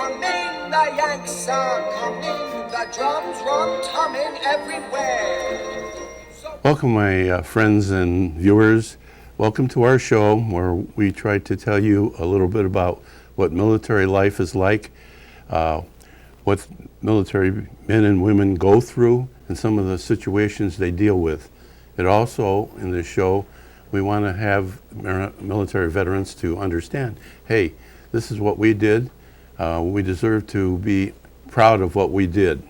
coming, the Yanks are coming, the drums rum-tumming everywhere. Welcome, my friends and viewers. Welcome to our show where we try to tell you a little bit about what military life is like, what military men and women go through, and some of the situations they deal with. It also, in this show, we want to have military veterans to understand, hey, this is what we did. We deserve to be proud of what we did.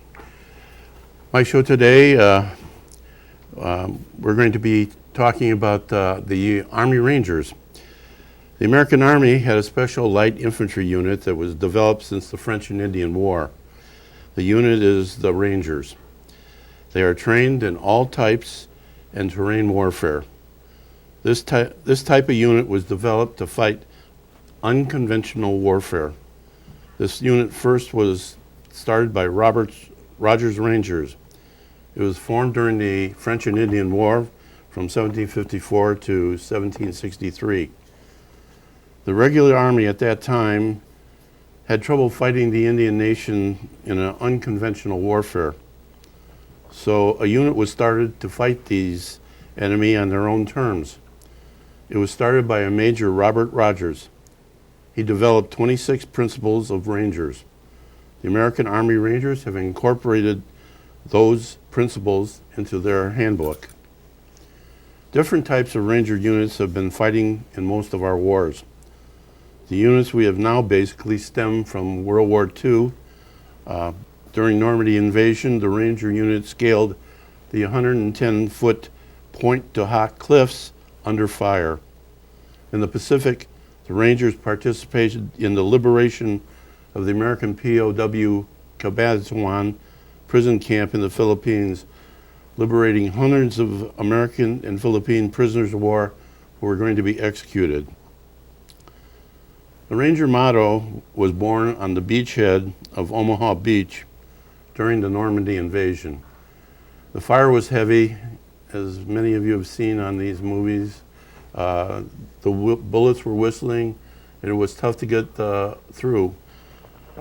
My show today, we're going to be talking about the Army Rangers. The American Army had a special light infantry unit that was developed since the French and Indian War. The unit is the Rangers. They are trained in all types and terrain warfare. This type of unit was developed to fight unconventional warfare. This unit first was started by Rogers Rangers. It was formed during the French and Indian War from 1754 to 1763. The regular army at that time had trouble fighting the Indian nation in an unconventional warfare. So a unit was started to fight these enemy on their own terms. It was started by a Major Robert Rogers. He developed 26 principles of Rangers. The American Army Rangers have incorporated those principles into their handbook. Different types of Ranger units have been fighting in most of our wars. The units we have now basically stem from World War II. During Normandy invasion, the Ranger unit scaled the 110-foot Pointe du Hoc cliffs under fire. In the Pacific, the Rangers participated in the liberation of the American POW Cabanatuan prison camp in the Philippines, liberating hundreds of American and Philippine prisoners of war who were going to be executed. The Ranger motto was born on the beachhead of Omaha Beach during the Normandy invasion. The fire was heavy, as many of you have seen on these movies. The bullets were whistling, and it was tough to get through.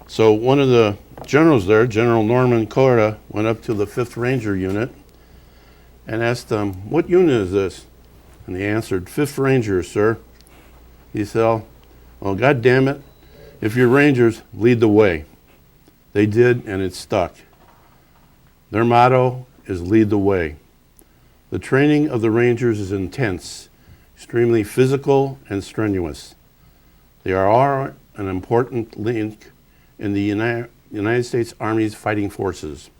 So one of the generals there, General Norman Cora, went up to the 5th Ranger unit and asked them, "What unit is this?" And they answered, "5th Rangers, sir." He said, "Well, God damn it, if you're Rangers, lead the way." They did, and it stuck. Their motto is lead the way. The training of the Rangers is intense, extremely physical and strenuous. They are all an important link in the United States Army's fighting forces.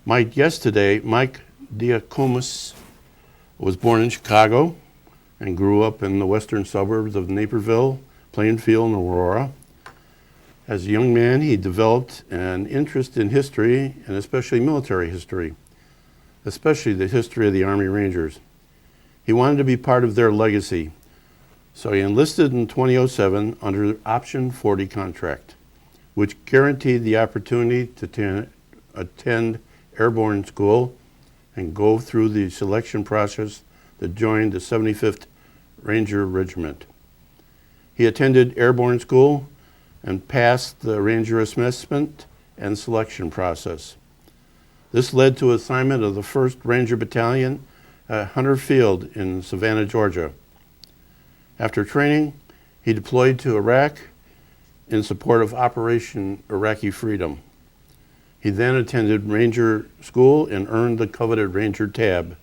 My guest today, Mike Diakoumis, was born in Chicago and grew up in the western suburbs of Naperville, Plainfield, and Aurora. As a young man, he developed an interest in history, and especially military history, especially the history of the Army Rangers. He wanted to be part of their legacy, so he enlisted in 2007 under Option 40 contract, which guaranteed the opportunity to attend airborne school and go through the selection process to join the 75th Ranger Regiment. He attended airborne school and passed the Ranger assessment and selection process. This led to assignment of the 1st Ranger Battalion at Hunter Field in Savannah, Georgia. After training, he deployed to Iraq in support of Operation Iraqi Freedom. He then attended Ranger School and earned the coveted Ranger tab.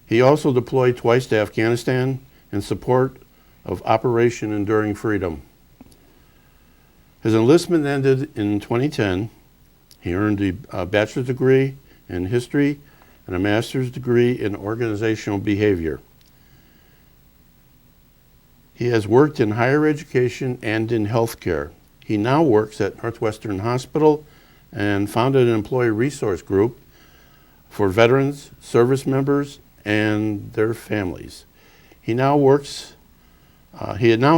He also deployed twice to Afghanistan in support of Operation Enduring Freedom. His enlistment ended in 2010. He earned a bachelor's degree in history and a master's degree in organizational behavior. He has worked in higher education and in healthcare. He now works at Northwestern Hospital and founded an employee resource group for veterans, service members, and their families. He now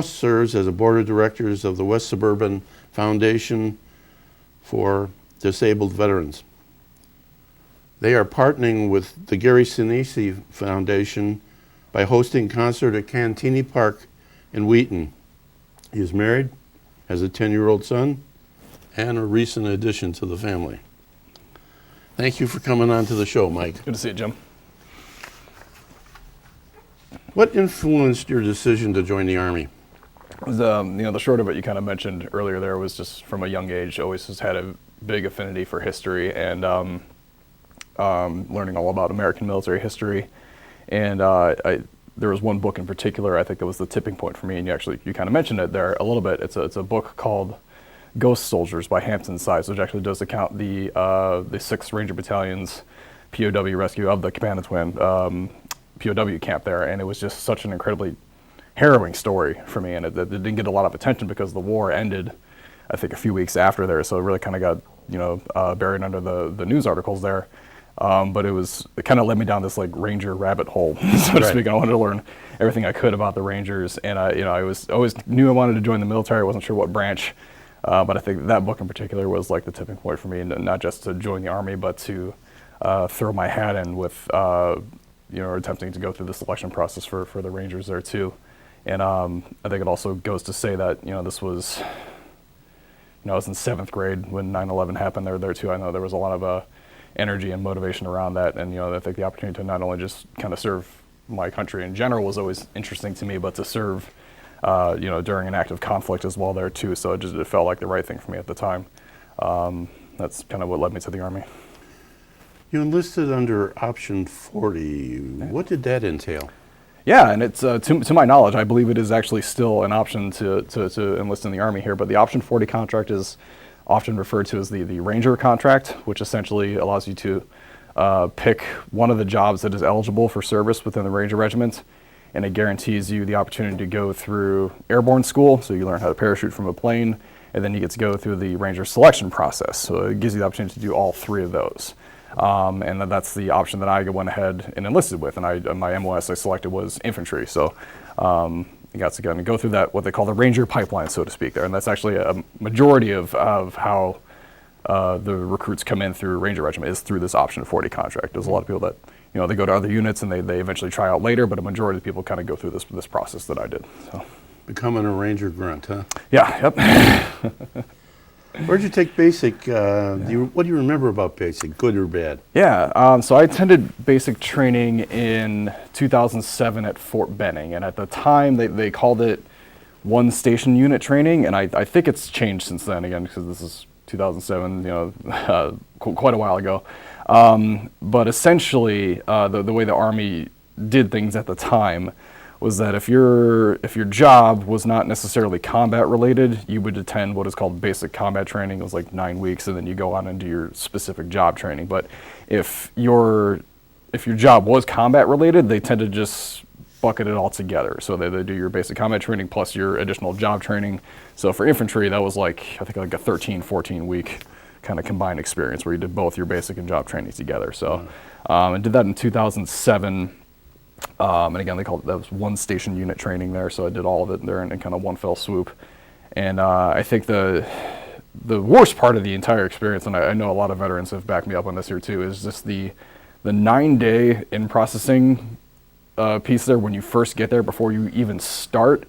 serves as a board of directors of the West Suburban Foundation for Disabled Veterans. They are partnering with the Gary Sinise Foundation by hosting a concert at Cantini Park in Wheaton. He is married, has a 10-year-old son, and a recent addition to the family. Thank you for coming on to the show, Mike. Good to see you, Jim. What influenced your decision to join the Army? The short of it you kind of mentioned earlier there was just from a young age, always has had a big affinity for history and learning all about American military history. And there was one book in particular, I think that was the tipping point for me, and you kind of mentioned it there a little bit. It's a book called Ghost Soldiers by Hampton Sides, which actually does account the 6th Ranger Battalion's POW rescue of the Capanatuan POW camp there, and it was just such an incredibly harrowing story for me, and it didn't get a lot of attention because the war ended, I think, a few weeks after there, so it really kind of got buried under the news articles there. But it kind of led me down this like Ranger rabbit hole, so to speak. I wanted to learn everything I could about the Rangers, and I always knew I wanted to join the military. I wasn't sure what branch, but I think that book in particular was like the tipping point for me, and not just to join the Army, but to throw my hat in with attempting to go through the selection process for the Rangers there too. And I think it also goes to say that this was, I was in 7th grade when 9/11 happened there too. I know there was a lot of energy and motivation around that, and I think the opportunity to not only just kind of serve my country in general was always interesting to me, but to serve during an active conflict as well there too. So it felt like the right thing for me at the time. That's kind of what led me to the Army. You enlisted under Option 40. What did that entail? Yeah, and it's to my knowledge, I believe it is actually still an option to enlist in the Army here. But the Option 40 contract is often referred to as the Ranger contract, which essentially allows you to pick one of the jobs that is eligible for service within the Ranger Regiment, and it guarantees you the opportunity to go through airborne school, so you learn how to parachute from a plane, and then you get to go through the Ranger selection process. So it gives you the opportunity to do all 3 of those. And that's the option that I went ahead and enlisted with, and my MOS I selected was infantry. So you got to go through that, what they call the Ranger pipeline, so to speak there, and that's actually a majority of how the recruits come in through Ranger Regiment is through this Option 40 contract. There's a lot of people that they go to other units and they eventually try out later, but a majority of people kind of go through this process that I did. So. Becoming a Ranger grunt, huh? Yeah. Yep. Where'd you take basic? What do you remember about basic, good or bad? Yeah, so I attended basic training in 2007 at Fort Benning, and at the time they called it 1 station unit training, and I think it's changed since then again, because this is 2007, quite a while ago. But essentially, the way the Army did things at the time was that if your job was not necessarily combat related, you would attend what is called basic combat training. It was like 9 weeks, and then you go on and do your specific job training. But if your job was combat related, they tend to just bucket it all together. So they do your basic combat training plus your additional job training. So for infantry, that was I think a 13, 14 week kind of combined experience where you did both your basic and job training together. So I did that in 2007. And again, that was 1 station unit training there, so I did all of it there in kind of one fell swoop. And I think the worst part of the entire experience, and I know a lot of veterans have backed me up on this here too, is just the 9-day in-processing piece there when you first get there before you even start.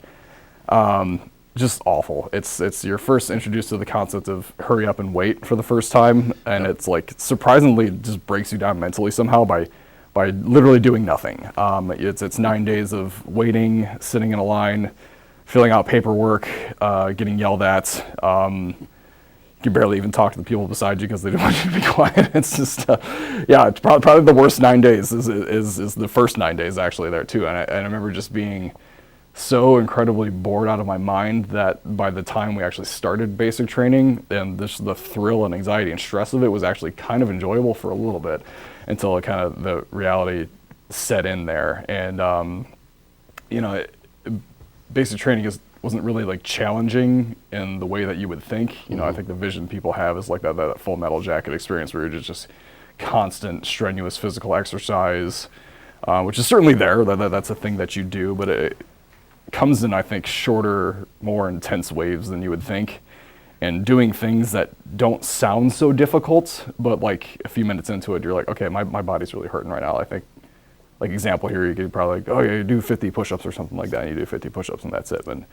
Just awful. It's you're first introduced to the concept of hurry up and wait for the first time, and it's surprisingly just breaks you down mentally somehow by literally doing nothing. It's 9 days of waiting, sitting in a line, filling out paperwork, getting yelled at. You can barely even talk to the people beside you because they don't want you to be quiet. It's just, it's probably the worst 9 days is the first 9 days actually there too. And I remember just being so incredibly bored out of my mind that by the time we actually started basic training, and the thrill and anxiety and stress of it was actually kind of enjoyable for a little bit until the reality set in there. And basic training wasn't really challenging in the way that you would think. I think the vision people have is that Full Metal Jacket experience where you're just constant strenuous physical exercise, which is certainly there. That's a thing that you do, but it comes in, I think, shorter, more intense waves than you would think, and doing things that don't sound so difficult, but a few minutes into it, you're like, okay, my body's really hurting right now. I think, example here, you could probably, you do 50 push-ups or something like that, and you do 50 push-ups and that's it. And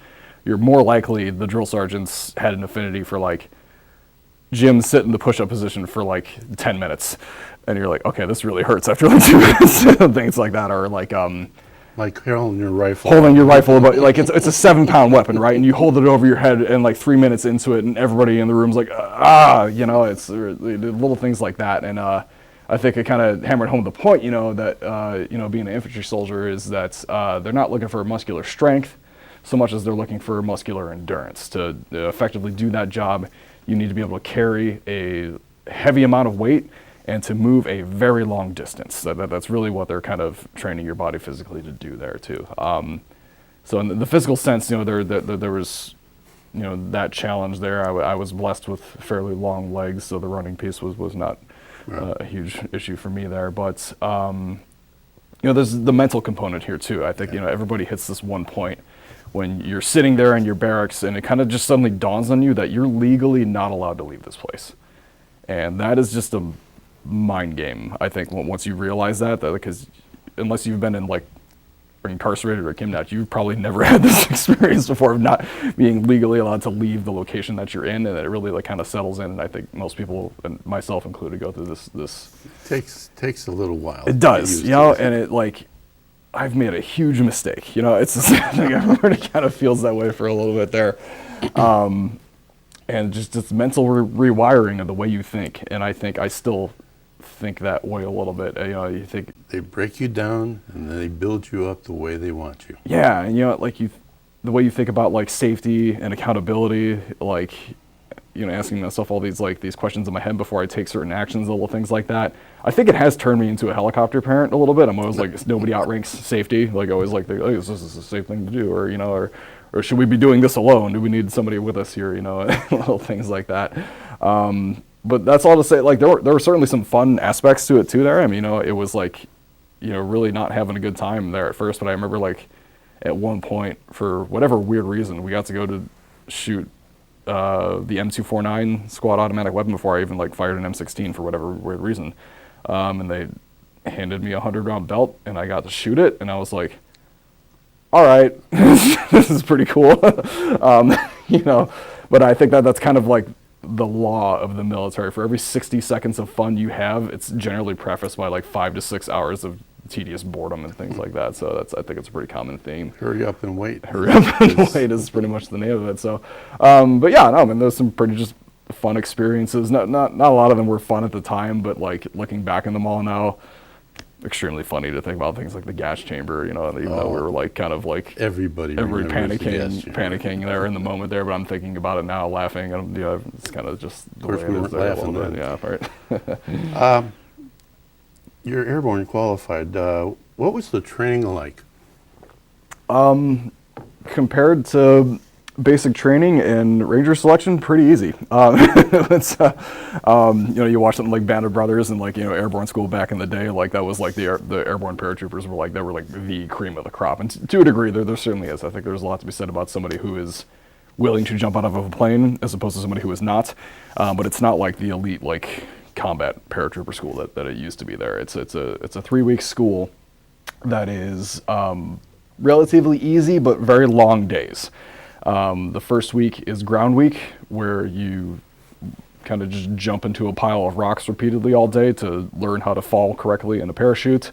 you're more likely the drill sergeants had an affinity for like Jim sit in the push-up position for like 10 minutes, and you're like, okay, this really hurts after like 2 minutes, things like that, or like holding your rifle. Holding your rifle, but like it's a 7-pound weapon, right? And you hold it over your head, and like 3 minutes into it, and everybody in the room's like, you know, it's little things like that, and I think it kind of hammered home the point, you know, that you know, being an infantry soldier is that they're not looking for muscular strength so much as they're looking for muscular endurance. To effectively do that job, you need to be able to carry a heavy amount of weight and to move a very long distance. That's really what they're kind of training your body physically to do there too. So in the physical sense, you know, there was, you know, that challenge there. I was blessed with fairly long legs, so the running piece was not a huge issue for me there. But you know, there's the mental component here too. I think, you know, everybody hits this one point when you're sitting there in your barracks and it kind of just suddenly dawns on you that you're legally not allowed to leave this place. And that is just a mind game, I think, once you realize that because unless you've been in like incarcerated or kidnapped, you've probably never had this experience before of not being legally allowed to leave the location that you're in, and it really like kind of settles in. And I think most people, and myself included, go through this. Takes a little while. It does, you know, and it like, I've made a huge mistake, you know. It's the same thing. Everybody kind of feels that way for a little bit there, and just this mental rewiring of the way you think. And I think I still think that way a little bit. You know, you think they break you down and then they build you up the way they want you. Yeah, and you know, like the way you think about like safety and accountability, like, you know, asking myself all these questions in my head before I take certain actions, little things like that. I think it has turned me into a helicopter parent a little bit. I'm always like, nobody outranks safety. Like, always like, oh, this is a safe thing to do, or, you know, or should we be doing this alone? Do we need somebody with us here? You know, little things like that. But that's all to say, like, there were certainly some fun aspects to it too there. I mean, you know, it was like, you know, really not having a good time there at first, but I remember like at one point, for whatever weird reason, we got to go to shoot the M249 squad automatic weapon before I even like fired an M16 for whatever weird reason. And they handed me a 100-round belt and I got to shoot it, and I was like, all right, this is pretty cool. You know, but I think that's kind of like the law of the military. For every 60 seconds of fun you have, it's generally prefaced by like 5 to 6 hours of tedious boredom and things like that. So I think it's a pretty common theme. Hurry up and wait. Hurry up and wait is pretty much the name of it. So, but yeah, no, I mean, there's some pretty just fun experiences. Not a lot of them were fun at the time, but like looking back on them all now, extremely funny to think about things like the gas chamber, you know, even though we were like kind of like everybody panicking there in the moment there, but I'm thinking about it now, laughing, and you know, it's kind of just the way it is there a little bit. Yeah, right. You're airborne qualified. What was the training like? Compared to basic training and ranger selection, pretty easy. It's, you know, you watch something like Band of Brothers and like, you know, airborne school back in the day, like that was like the airborne paratroopers were like, they were like the cream of the crop. And to a degree, there certainly is. I think there's a lot to be said about somebody who is willing to jump out of a plane as opposed to somebody who is not. But it's not like the elite, like combat paratrooper school that it used to be there. It's a 3-week school that is relatively easy, but very long days. The first week is ground week, where you kind of just jump into a pile of rocks repeatedly all day to learn how to fall correctly in a parachute.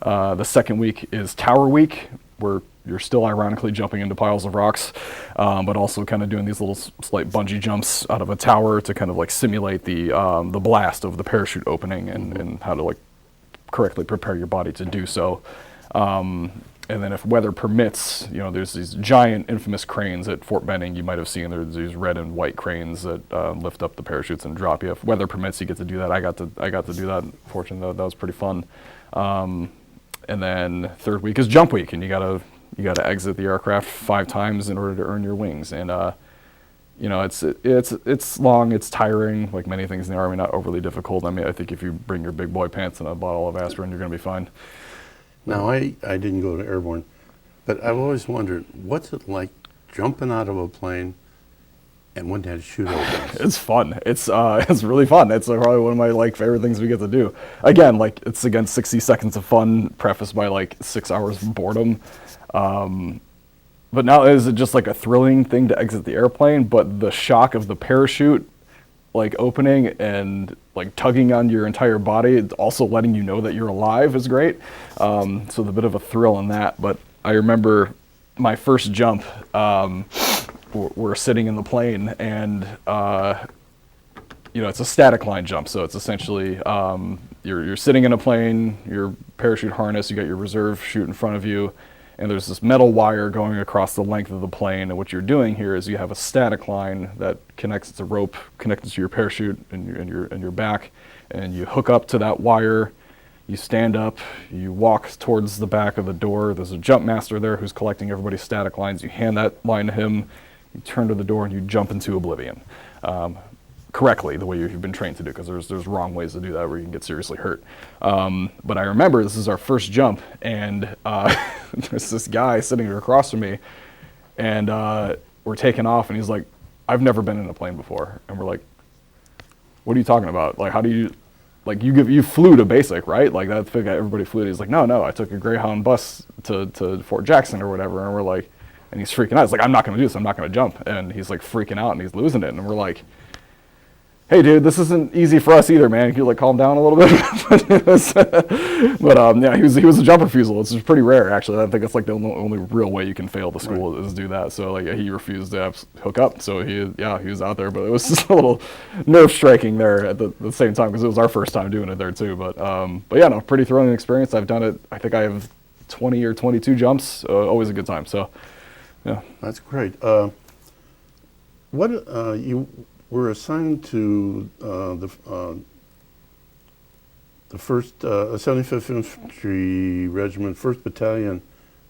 The second week is tower week, where you're still ironically jumping into piles of rocks, but also kind of doing these little slight bungee jumps out of a tower to kind of like simulate the blast of the parachute opening and how to like correctly prepare your body to do so. And then if weather permits, you know, there's these giant infamous cranes at Fort Benning you might have seen. There's these red and white cranes that lift up the parachutes and drop you. If weather permits, you get to do that. I got to do that. Fortunately, that was pretty fun. And then third week is jump week, and you gotta exit the aircraft 5 times in order to earn your wings. And you know, it's long, it's tiring, like many things in the Army, not overly difficult. I mean, I think if you bring your big boy pants and a bottle of aspirin, you're gonna be fine. Now, I didn't go to airborne, but I've always wondered, what's it like jumping out of a plane and when that shoot opens? It's fun. It's really fun. It's probably one of my like favorite things we get to do. Again, like it's 60 seconds of fun, prefaced by like 6 hours of boredom. but now is it just like a thrilling thing to exit the airplane, but the shock of the parachute like opening and like tugging on your entire body, it's also letting you know that you're alive is great. So the bit of a thrill in that. But I remember my first jump, we're sitting in the plane, and it's a static line jump. So it's essentially you're sitting in a plane, your parachute harness, you got your reserve chute in front of you, and there's this metal wire going across the length of the plane. And what you're doing here is you have a static line that connects, it's a rope connected to your parachute and your back, and you hook up to that wire. You stand up, you walk towards the back of the door. There's a jump master there who's collecting everybody's static lines. You hand that line to him, you turn to the door, and you jump into oblivion. Correctly, the way you've been trained to do, because there's wrong ways to do that where you can get seriously hurt. But I remember this is our first jump, and there's this guy sitting across from me, and we're taking off, and he's like, I've never been in a plane before. And we're like, what are you talking about? Like, how do you, like, you flew to basic, right? Like, that's the everybody flew. He's like, no, I took a Greyhound bus to Fort Jackson or whatever. And we're like, and he's freaking out. He's like, I'm not going to do this. I'm not going to jump. And he's like freaking out, and he's losing it. And we're like, hey, dude, this isn't easy for us either, man. Can you like calm down a little bit? Yeah, he was a jump refusal. It's pretty rare, actually. I think it's like the only real way you can fail the school is do that. So like he refused to hook up. So he was out there, but it was just a little nerve striking there at the same time because it was our first time doing it there too. But yeah, no, pretty thrilling experience. I've done it. I think I have 20 or 22 jumps. Always a good time. So yeah, that's great. You were assigned to the first 75th Infantry Regiment, 1st Battalion,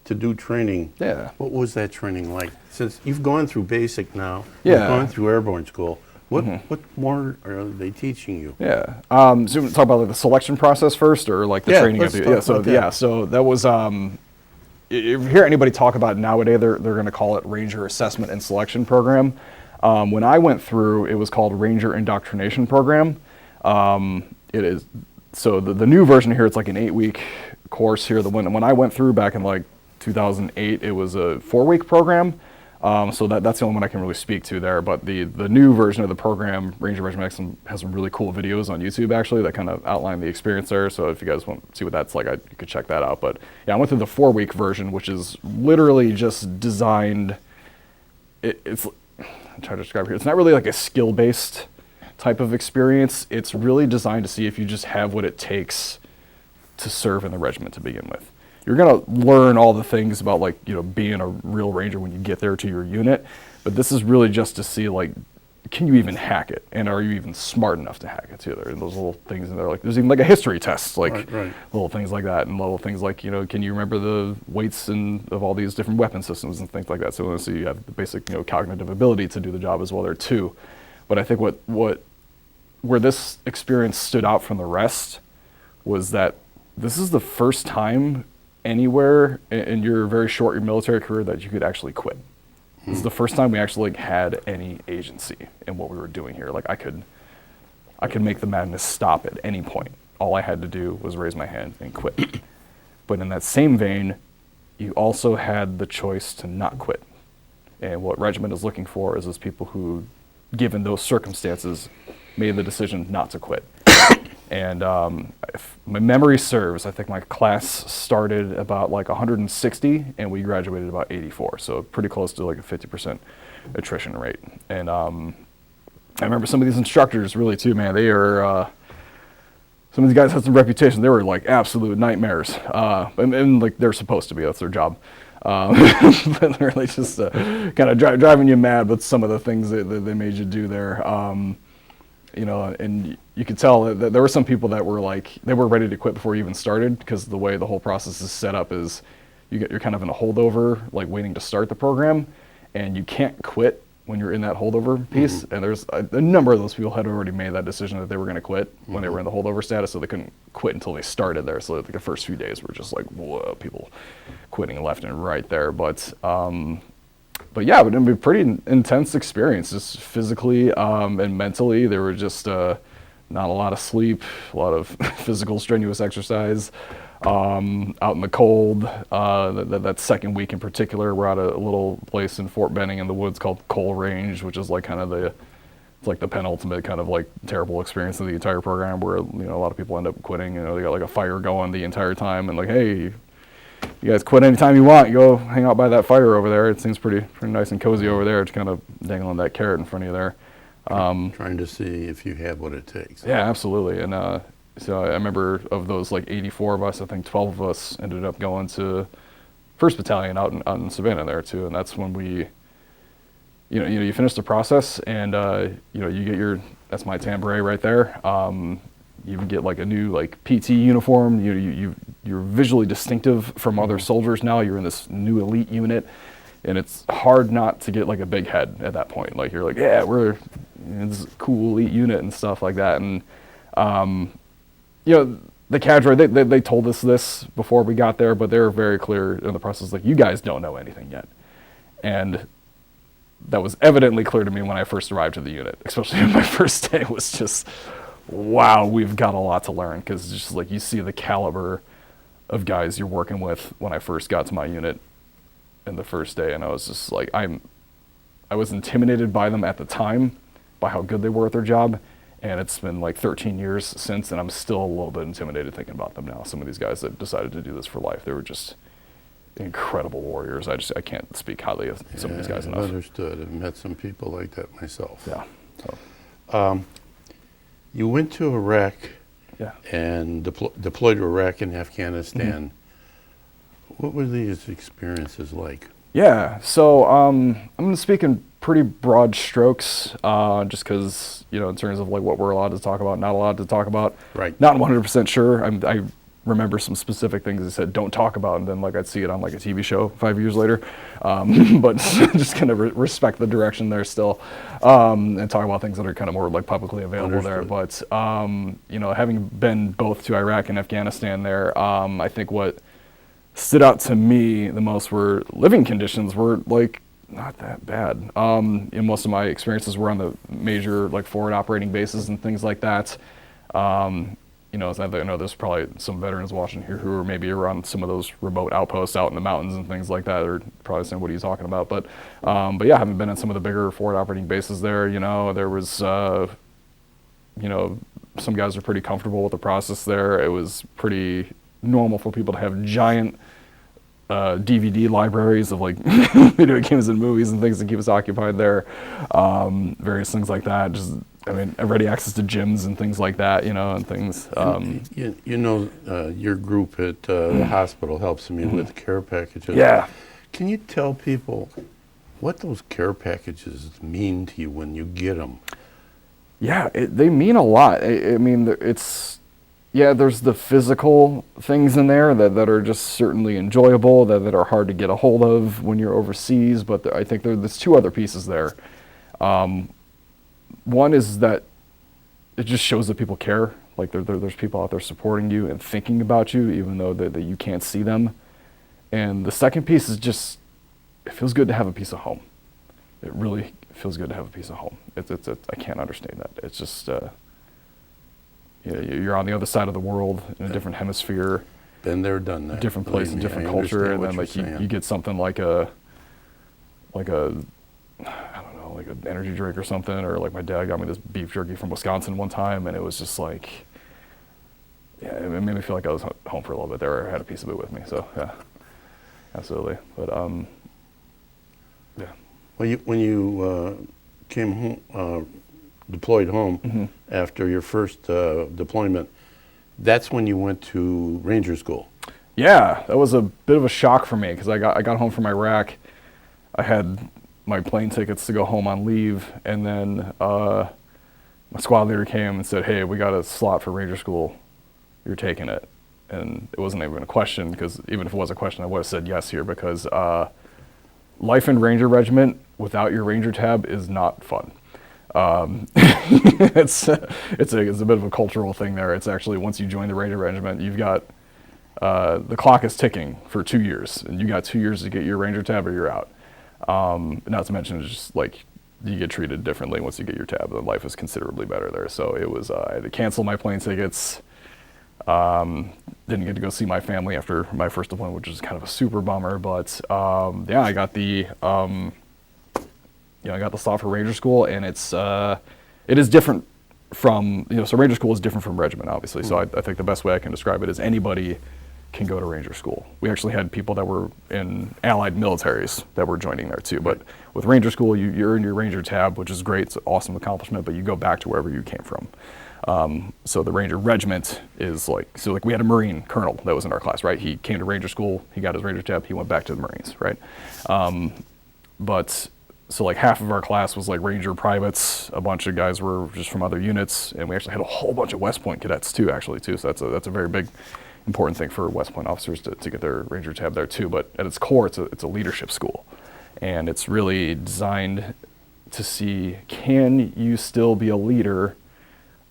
to do training. Yeah. What was that training like? Since you've gone through basic now, yeah, you've gone through airborne school. What more are they teaching you? Yeah. So we talk about like the selection process first, or like the training. So that was. If you hear anybody talk about it nowadays, they're going to call it Ranger Assessment and Selection Program. When I went through, it was called Ranger Indoctrination Program. It is, so the new version here, it's like an 8-week course here. When I went through back in like 2008, it was a 4-week program. So that's the only one I can really speak to there. But the new version of the program, Ranger Regiment X, has some really cool videos on YouTube actually that kind of outline the experience there. So if you guys want to see what that's like, you could check that out. But yeah, I went through the 4-week version, which is literally just designed. It's I'm trying to describe it here. It's not really like a skill-based type of experience. It's really designed to see if you just have what it takes to serve in the regiment to begin with. You're going to learn all the things about like, being a real ranger when you get there to your unit, but this is really just to see like, can you even hack it? And are you even smart enough to hack it too? There are those little things in there, like there's even like a history test, like little things like that, and little things like, can you remember the weights of all these different weapon systems and things like that? So you have the basic, cognitive ability to do the job as well there too. But I think where this experience stood out from the rest was that this is the first time anywhere in your very short military career that you could actually quit. This is the first time we actually had any agency in what we were doing here. Like I could make the madness stop at any point. All I had to do was raise my hand and quit. But in that same vein, you also had the choice to not quit. And what regiment is looking for is people who, given those circumstances, made the decision not to quit. And if my memory serves, I think my class started about like 160 and we graduated about 84. So pretty close to like a 50% attrition rate. And I remember some of these instructors really too, man, they are, some of these guys had some reputation. They were like absolute nightmares. And like they're supposed to be, that's their job. But really just kind of driving you mad with some of the things that they made you do there. And you could tell that there were some people that were like, they were ready to quit before you even started, because the way the whole process is set up is you're kind of in a holdover, like waiting to start the program, and you can't quit when you're in that holdover piece. And there's a number of those people had already made that decision that they were going to quit when they were in the holdover status, so they couldn't quit until they started there. So like the first few days were just like, whoa, people quitting left and right there. But yeah, it would be a pretty intense experience, just physically and mentally. There were just not a lot of sleep, a lot of physical strenuous exercise. out in the cold. That second week in particular, we're at a little place in Fort Benning in the woods called Coal Range, which is like kind of it's like the penultimate kind of like terrible experience of the entire program, where a lot of people end up quitting. They got like a fire going the entire time, and like, hey, you guys quit anytime you want. You go hang out by that fire over there. It seems pretty nice and cozy over there. It's kind of dangling that carrot in front of you there. Trying to see if you have what it takes. Yeah, absolutely. And so I remember of those like 84 of us, I think 12 of us ended up going to 1st Battalion out in Savannah there too. And that's when we, you finish the process, and you get that's my tambouret right there. You even get like a new like PT uniform. You're visually distinctive from other soldiers now. You're in this new elite unit, and it's hard not to get like a big head at that point. Like you're like, yeah, we're this cool elite unit and stuff like that. And the cadre, they told us this before we got there, but they were very clear in the process, like, you guys don't know anything yet. And that was evidently clear to me when I first arrived to the unit, especially on my first day. Was just, wow, we've got a lot to learn, because just like you see the caliber of guys you're working with when I first got to my unit in the first day, and I was just like, I was intimidated by them at the time, by how good they were at their job. And it's been like 13 years since, and I'm still a little bit intimidated thinking about them now. Some of these guys that decided to do this for life, they were just incredible warriors. I can't speak highly of some of these guys enough. Understood. I've met some people like that myself. Yeah. So. You went to Iraq, Yeah. and deployed to Iraq and Afghanistan. Mm-hmm. What were these experiences like? Yeah, so I'm going to speak in pretty broad strokes, just because, in terms of like what we're allowed to talk about, not allowed to talk about. Right. Not 100% sure. I remember some specific things they said don't talk about, and then like I'd see it on like a TV show 5 years later. But just kind of respect the direction there still, and talk about things that are kind of more like publicly available there. But having been both to Iraq and Afghanistan there, I think what stood out to me the most were living conditions were like not that bad. In most of my experiences were on the major like forward operating bases and things like that. As I know there's probably some veterans watching here who are maybe around some of those remote outposts out in the mountains and things like that. They're probably saying, what are you talking about? But yeah, having been in some of the bigger forward operating bases there, there was, some guys are pretty comfortable with the process there. It was pretty normal for people to have giant DVD libraries of like video games and movies and things to keep us occupied there. Various things like that. Ready access to gyms and things like that, and things. Your group at the hospital helps me with care packages. Yeah. Can you tell people what those care packages mean to you when you get them? Yeah, they mean a lot. There's the physical things in there that are just certainly enjoyable, that are hard to get a hold of when you're overseas, but I think there's 2 other pieces there. One is that it just shows that people care. Like there's people out there supporting you and thinking about you, even though that you can't see them. And the second piece is just, it feels good to have a piece of home. It really feels good to have a piece of home. I can't understand that. It's just, you're on the other side of the world in a different hemisphere. Been there, done that. Different place and different culture, and then like you get something like a I don't know, like an energy drink or something, or like my dad got me this beef jerky from Wisconsin one time, and it was just like, yeah, it made me feel like I was home for a little bit there. I had a piece of it with me, so yeah, absolutely. But yeah. Well, when you came home, deployed home after your first deployment, that's when you went to Ranger School. Yeah, that was a bit of a shock for me, because I got home from Iraq. I had my plane tickets to go home on leave, and then my squad leader came and said, hey, we got a slot for Ranger School, you're taking it. And it wasn't even a question, because even if it was a question, I would have said yes here, because life in Ranger Regiment without your Ranger tab is not fun. It's a bit of a cultural thing there. It's actually, once you join the Ranger Regiment, you've got, the clock is ticking for 2 years, and you got 2 years to get your Ranger tab or you're out. Not to mention, it's just like you get treated differently once you get your tab. The life is considerably better there. So it was, I had to cancel my plane tickets, didn't get to go see my family after my first deployment, which is kind of a super bummer. But yeah, I got the I got the slot for Ranger School, and it is different from, so Ranger School is different from regiment, obviously. So I think the best way I can describe it is anybody can go to Ranger School. We actually had people that were in allied militaries that were joining there too. But with Ranger School, you earn your Ranger tab, which is great. It's an awesome accomplishment, but you go back to wherever you came from. So the Ranger Regiment is like we had a Marine colonel that was in our class, right? He came to Ranger School, he got his Ranger tab, he went back to the Marines, right? But so like half of our class was like Ranger privates, a bunch of guys were just from other units, and we actually had a whole bunch of West Point cadets too, actually too. So that's a very big, important thing for West Point officers to get their Ranger tab there too. But at its core, it's a leadership school, and it's really designed to see, can you still be a leader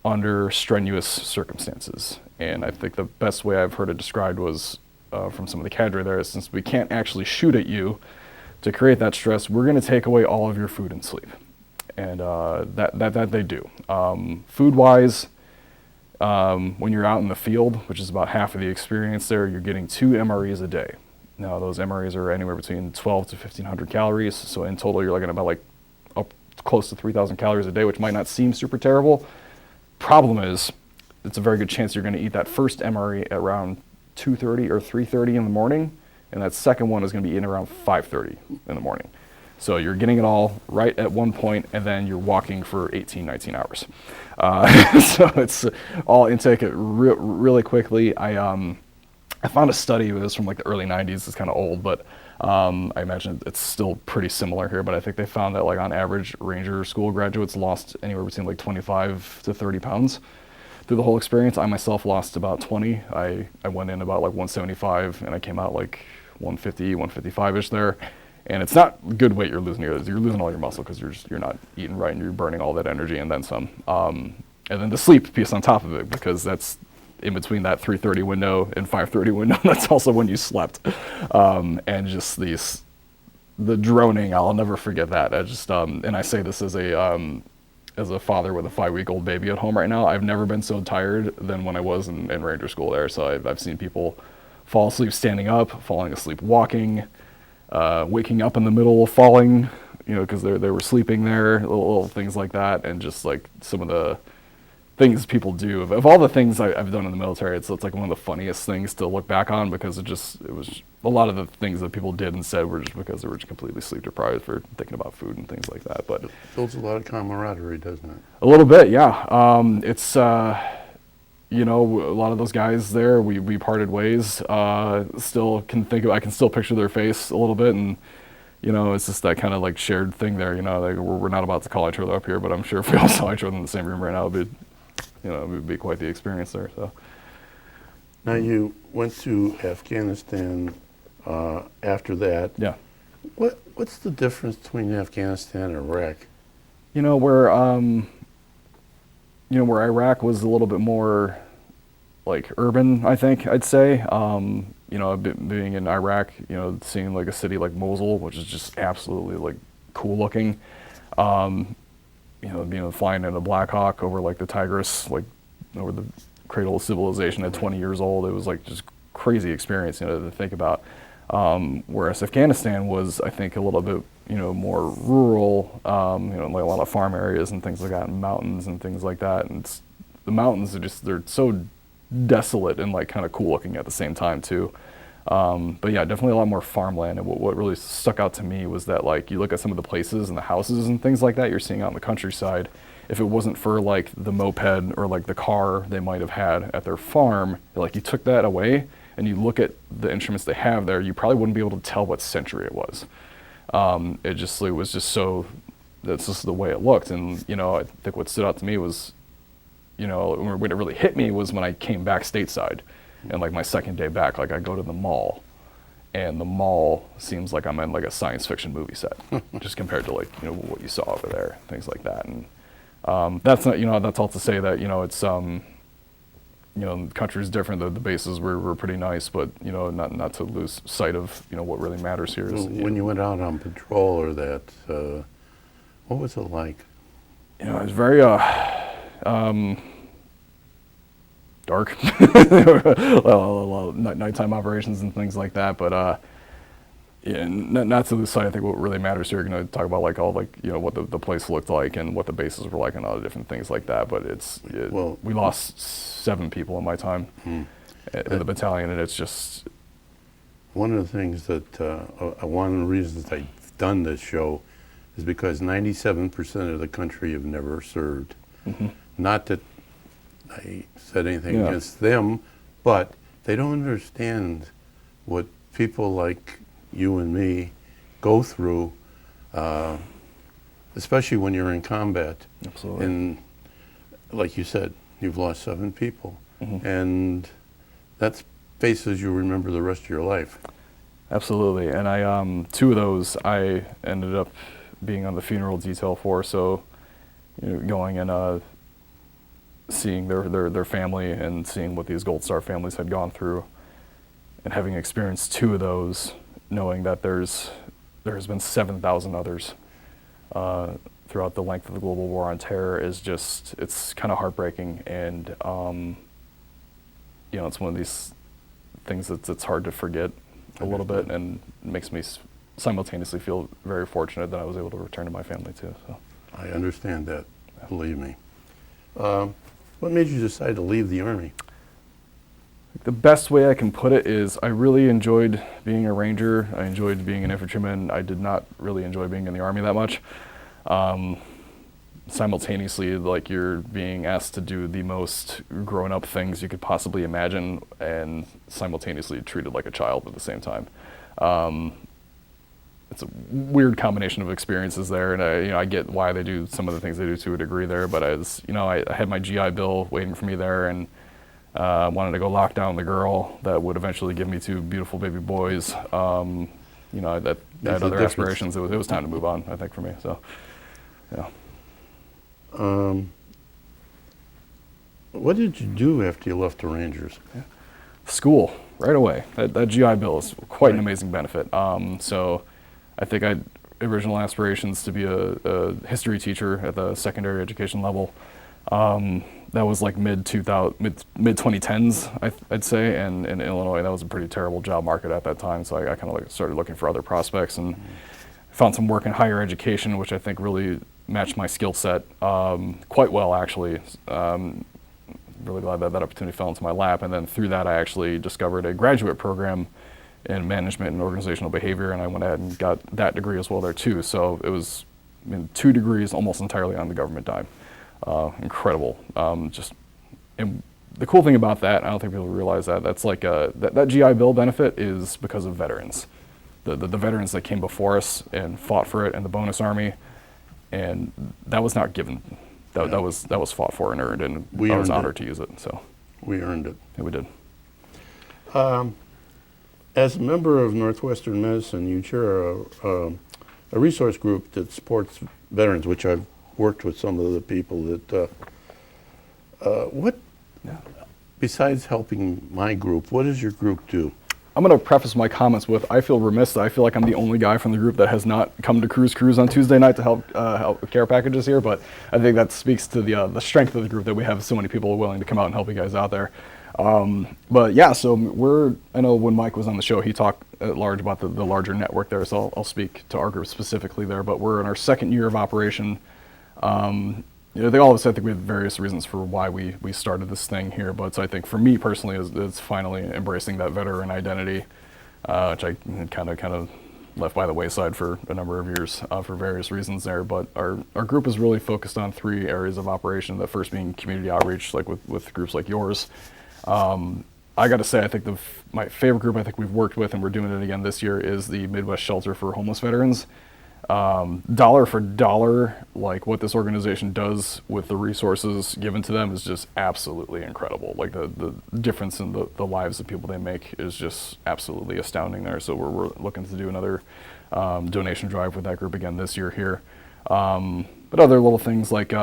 under strenuous circumstances? And I think the best way I've heard it described was from some of the cadre there, is since we can't actually shoot at you to create that stress, we're going to take away all of your food and sleep. And that they do. Food-wise, when you're out in the field, which is about half of the experience there, you're getting 2 MREs a day. Now, those MREs are anywhere between 12 to 1,500 calories. So in total, you're looking at about like up close to 3,000 calories a day, which might not seem super terrible. Problem is, it's a very good chance you're going to eat that first MRE at around 2:30 or 3:30 in the morning, and that second one is going to be eaten around 5:30 in the morning. So you're getting it all right at one point, and then you're walking for 18, 19 hours. So it's all intake it really quickly. I found a study, it was from like the early 90s, it's kind of old, but I imagine it's still pretty similar here, but I think they found that like on average, Ranger School graduates lost anywhere between like 25 to 30 pounds through the whole experience. I myself lost about 20. I went in about like 175, and I came out like 150, 155-ish there. And it's not good weight you're losing here. You're losing all your muscle because you're not eating right, and you're burning all that energy and then some. And then the sleep piece on top of it, because that's in between that 3:30 window and 5:30 window. That's also when you slept. And just the droning, I'll never forget that. I just and I say this as a father with a 5-week-old baby at home right now. I've never been so tired than when I was in Ranger School there. So I've seen people fall asleep standing up, falling asleep walking, waking up in the middle of falling, because they were sleeping there, little things like that, and just like some of the things people do. Of all the things I've done in the military, it's like one of the funniest things to look back on, because it was a lot of the things that people did and said were just because they were just completely sleep deprived for thinking about food and things like that. But it builds a lot of camaraderie, doesn't it? A little bit, yeah. It's a lot of those guys there, we parted ways. Still I can still picture their face a little bit, and it's just that kind of like shared thing there. Like we're not about to call each other up here, but I'm sure if we all saw each other in the same room right now, it would be quite the experience there. So. Now you went to Afghanistan after that. Yeah. What's the difference between Afghanistan and Iraq? Where Iraq was a little bit more like urban, I think I'd say. Being in Iraq, seeing like a city like Mosul, which is just absolutely like cool looking. Flying in a Black Hawk over like the Tigris, like over the cradle of civilization at 20 years old, it was like just crazy experience, to think about. Whereas Afghanistan was, I think, a little bit, more rural, like a lot of farm areas and things like that, and mountains and things like that. And the mountains they're so desolate and like kind of cool looking at the same time too. But yeah, definitely a lot more farmland. And what really stuck out to me was that like you look at some of the places and the houses and things like that you're seeing out in the countryside. If it wasn't for like the moped or like the car they might have had at their farm, like you took that away and you look at the instruments they have there, you probably wouldn't be able to tell what century it was. It was just so, that's just the way it looked. And, I think what stood out to me was, when it really hit me was when I came back stateside and like my second day back, like I go to the mall and the mall seems like I'm in like a science fiction movie set just compared to like, what you saw over there, things like that. And, that's not, that's all to say that, it's, the country's different. The bases were pretty nice, but not to lose sight of what really matters here. Is, when you went out on patrol or that, what was it like? It was very dark dark. Nighttime operations and things like that. But yeah, not to lose sight. I think what really matters here, talk about like all like what the place looked like and what the bases were like and all the different things like that. But we lost 7 people in my time in the battalion, and it's just one of the things that one of the reasons I've done this show is because 97% of the country have never served. Not that I said anything against them, but they don't understand what people like you and me go through, especially when you're in combat. Absolutely. And like you said, you've lost 7 people, and that's faces you remember the rest of your life. Absolutely. And I 2 of those I ended up being on the funeral detail for, so going and seeing their family and seeing what these Gold Star families had gone through, and having experienced 2 of those, knowing that there has been 7,000 others throughout the length of the global war on terror is just, it's kind of heartbreaking. And it's one of these things that's hard to forget a little bit, and makes me simultaneously feel very fortunate that I was able to return to my family too. So I understand that, believe me. What made you decide to leave the Army? The best way I can put it is I really enjoyed being a Ranger. I enjoyed being an infantryman. I did not really enjoy being in the Army that much. Simultaneously, like, you're being asked to do the most grown-up things you could possibly imagine, and simultaneously treated like a child at the same time. It's a weird combination of experiences there, and I get why they do some of the things they do to a degree there. But I had my GI Bill waiting for me there, and wanted to go lock down the girl that would eventually give me 2 beautiful baby boys. That had other aspirations. It was time to move on, I think, for me. So, yeah. What did you do after you left the Rangers? School, right away. That GI Bill is quite an amazing benefit. So I think I had original aspirations to be a history teacher at the secondary education level. That was like mid 2010s, I'd say, and in Illinois that was a pretty terrible job market at that time. So I kind of started looking for other prospects, and found some work in higher education, which I think really matched my skill set quite well, actually. Really glad that opportunity fell into my lap. And then through that, I actually discovered a graduate program in management and organizational behavior, and I went ahead and got that degree as well there too. So it was 2 degrees almost entirely on the government dime. Incredible. And the cool thing about that, I don't think people realize that's like that GI Bill benefit is because of veterans. The veterans that came before us and fought for it in the bonus army, and that was not given. That was fought for and earned, and I was honored to use it. So we earned it. Yeah, we did. As a member of Northwestern Medicine, you chair a resource group that supports veterans, which I've worked with some of the people that. Besides helping my group, what does your group do? I'm going to preface my comments with, I feel remiss that I feel like I'm the only guy from the group that has not come to Krews on Tuesday night to help with care packages here, but I think that speaks to the strength of the group, that we have so many people willing to come out and help you guys out there. But yeah, so I know when Mike was on the show, he talked at large about the larger network there, so I'll speak to our group specifically there, but we're in our 2nd year of operation. They all of us, I think we have various reasons for why we started this thing here, but I think for me personally, it's finally embracing that veteran identity, which I kind of left by the wayside for a number of years for various reasons there. But our group is really focused on 3 areas of operation. The first being community outreach, like with groups like yours. I got to say, I think my favorite group I think we've worked with, and we're doing it again this year, is the Midwest Shelter for Homeless Veterans. Dollar for dollar, like what this organization does with the resources given to them is just absolutely incredible. Like the difference in the lives of people they make is just absolutely astounding there. So we're looking to do another donation drive with that group again this year here. But other little things like,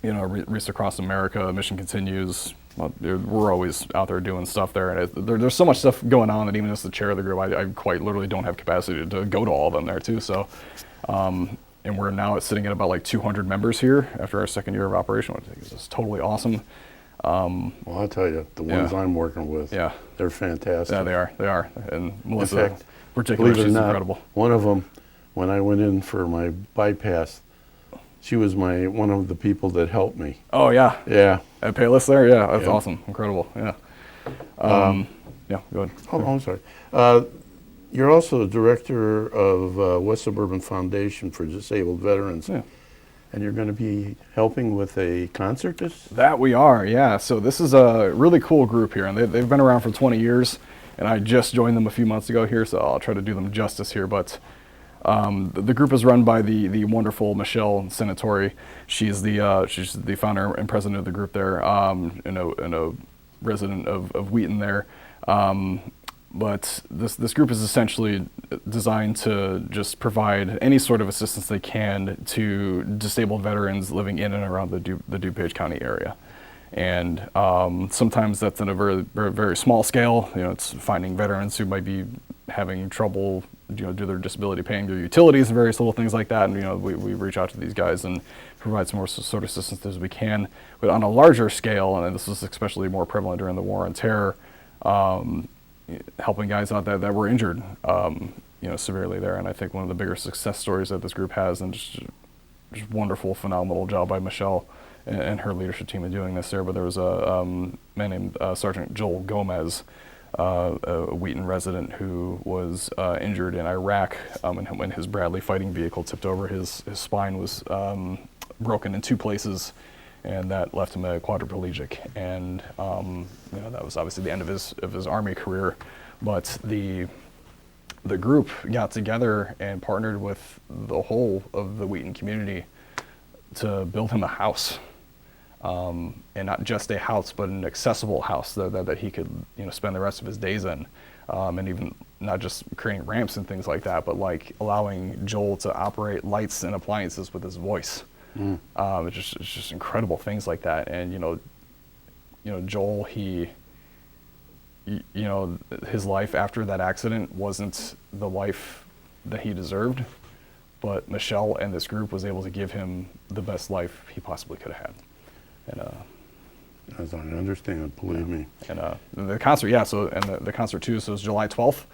Reach Across America, Mission Continues. We're always out there doing stuff there, and there's so much stuff going on that even as the chair of the group, I quite literally don't have capacity to go to all of them there too. So, and we're now sitting at about like 200 members here after our 2nd year of operation, which I think is just totally awesome. Well, I'll tell you, the ones Yeah. I'm working with, Yeah. they're fantastic. Yeah, they are. And Melissa, In fact, particularly, believe it or she's not, incredible. one of them, when I went in for my bypass, she was one of the people that helped me. Oh yeah, Yeah. at Payless there. Yeah, that's Yeah. awesome, incredible. Yeah. Yeah, go ahead. Oh, I'm sorry. You're also the director of West Suburban Foundation for Disabled Veterans. Yeah. And you're going to be helping with a concert That we are, yeah. So this is a really cool group here, and they've been around for 20 years, and I just joined them a few months ago here, so I'll try to do them justice here. But the group is run by the wonderful Michelle Senatori. She's the founder and president of the group there, and a resident of Wheaton there. But this group is essentially designed to just provide any sort of assistance they can to disabled veterans living in and around the DuPage County area. And sometimes that's on a very, very, very small scale. You know, it's finding veterans who might be having trouble, you know, due to their disability paying their utilities and various little things like that. And, you know, we reach out to these guys and provide some more sort of assistance as we can. But on a larger scale, and this was especially more prevalent during the War on Terror, helping guys out that were injured, you know, severely there. And I think one of the bigger success stories that this group has, and just wonderful, phenomenal job by Michelle and her leadership team in doing this there. But there was a man named Sergeant Joel Gomez, a Wheaton resident who was injured in Iraq, and when his Bradley fighting vehicle tipped over, his spine was broken in 2 places, and that left him a quadriplegic. And you know, that was obviously the end of his Army career. But the group got together and partnered with the whole of the Wheaton community to build him a house, and not just a house, but an accessible house that he could, you know, spend the rest of his days in, and even not just creating ramps and things like that, but like allowing Joel to operate lights and appliances with his voice. It's just incredible things like that. And you know, Joel, you know, his life after that accident wasn't the life that he deserved, but Michelle and this group was able to give him the best life he possibly could have had. And As I understand, believe me. and the concert, yeah. So and the concert too. So it's July 12th.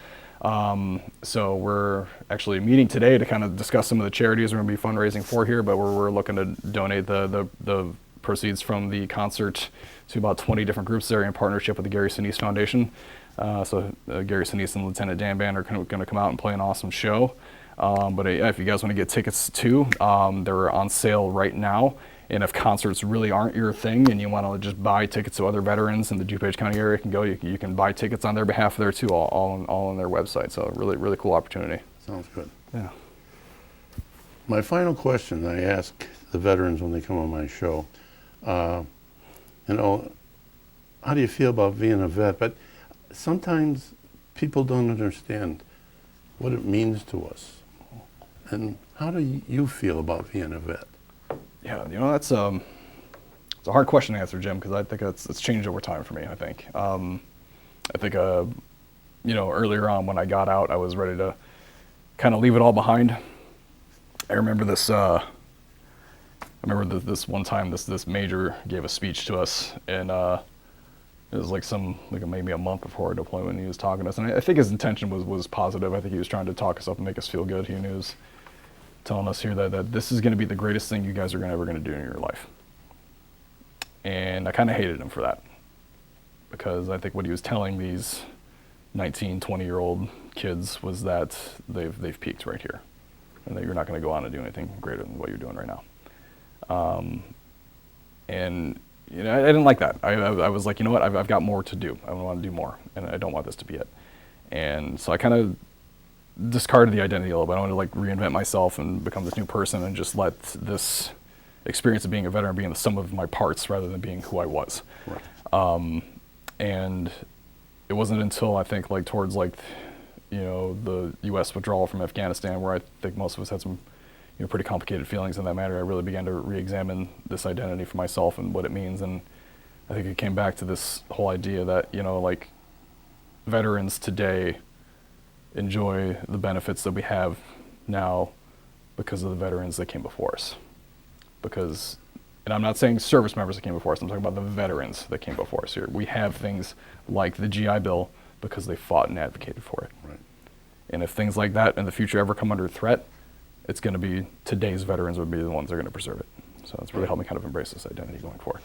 So we're actually meeting today to kind of discuss some of the charities we're going to be fundraising for here, but we're looking to donate the proceeds from the concert to about 20 different groups there in partnership with the Gary Sinise Foundation. So Gary Sinise and Lieutenant Dan Band are going to come out and play an awesome show. But if you guys want to get tickets too, they're on sale right now. And if concerts really aren't your thing and you want to just buy tickets to other veterans in the DuPage County area, you can buy tickets on their behalf there too, all on their website. So really, really cool opportunity. Sounds good. Yeah. My final question I ask the veterans when they come on my show, you know, how do you feel about being a vet? But sometimes people don't understand what it means to us. And how do you feel about being a vet? Yeah, you know, it's a hard question to answer, Jim, because I think it's changed over time for me. I think, you know, earlier on when I got out, I was ready to kind of leave it all behind. I remember this. This one time, this major gave a speech to us, and it was like maybe a month before our deployment. He was talking to us, and I think his intention was positive. I think he was trying to talk us up and make us feel good. He was telling us here that this is going to be the greatest thing you guys are ever going to do in your life. And I kind of hated him for that, because I think what he was telling these 19, 20-year-old kids was that they've peaked right here, and that you're not going to go on and do anything greater than what you're doing right now. And you know, I didn't like that. I was like, you know what, I've got more to do. I want to do more, and I don't want this to be it. And so I kind of discarded the identity a little bit. I wanted to like reinvent myself and become this new person, and just let this experience of being a veteran being the sum of my parts rather than being who I was. Right. And it wasn't until I think like towards like, you know, the U.S. withdrawal from Afghanistan, where I think most of us had some, you know, pretty complicated feelings in that matter, I really began to re-examine this identity for myself and what it means. And I think it came back to this whole idea that, you know, like veterans today enjoy the benefits that we have now because of the veterans that came before us. Because And I'm not saying service members that came before us, I'm talking about the veterans that came before us here. We have things like the GI Bill because they fought and advocated for it. Right. And if things like that in the future ever come under threat, it's going to be today's veterans would be the ones that are going to preserve it. So it's really helped me kind of embrace this identity going forward.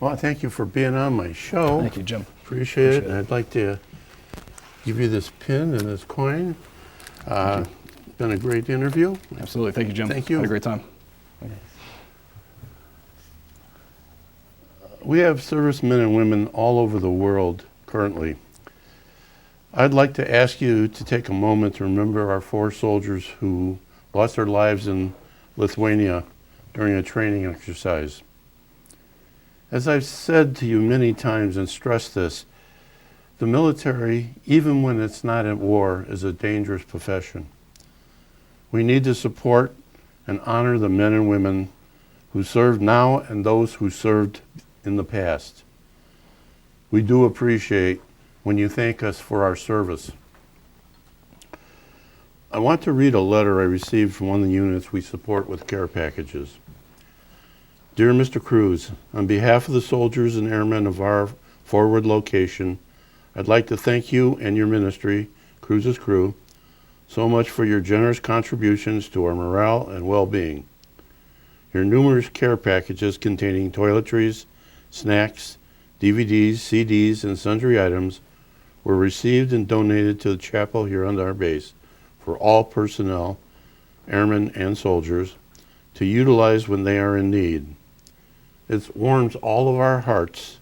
Well, thank you for being on my show. Thank you, Jim. Appreciate it. And I'd like to give you this pin and this coin. Been a great interview. Absolutely. Thank you, Jim. Thank you. Had a great time. We have servicemen and women all over the world currently. I'd like to ask you to take a moment to remember our 4 soldiers who lost their lives in Lithuania during a training exercise. As I've said to you many times and stressed this, the military, even when it's not at war, is a dangerous profession. We need to support and honor the men and women who serve now and those who served in the past. We do appreciate when you thank us for our service. I want to read a letter I received from one of the units we support with care packages. Dear Mr. Kruses, on behalf of the soldiers and airmen of our forward location, I'd like to thank you and your ministry, Kruses Krew, so much for your generous contributions to our morale and well-being. Your numerous care packages containing toiletries, snacks, DVDs, CDs, and sundry items were received and donated to the chapel here on our base for all personnel, airmen and soldiers, to utilize when they are in need. It warms all of our hearts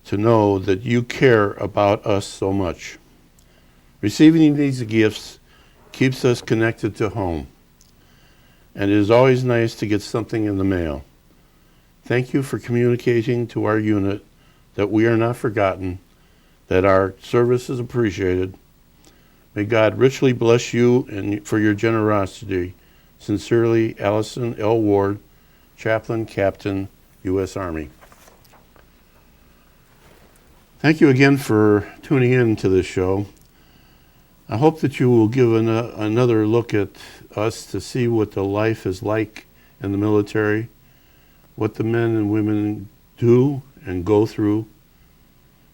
to know that you care about us so much. Receiving these gifts keeps us connected to home, and it is always nice to get something in the mail. Thank you for communicating to our unit that we are not forgotten, that our service is appreciated. May God richly bless you and for your generosity. Sincerely, Allison L. Ward, Chaplain, Captain, U.S. Army. Thank you again for tuning in to this show. I hope that you will give another look at us to see what the life is like in the military, what the men and women do and go through.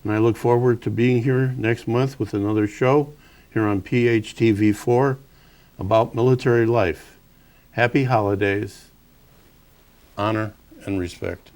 And I look forward to being here next month with another show here on PHTV4 about military life. Happy holidays, honor, and respect.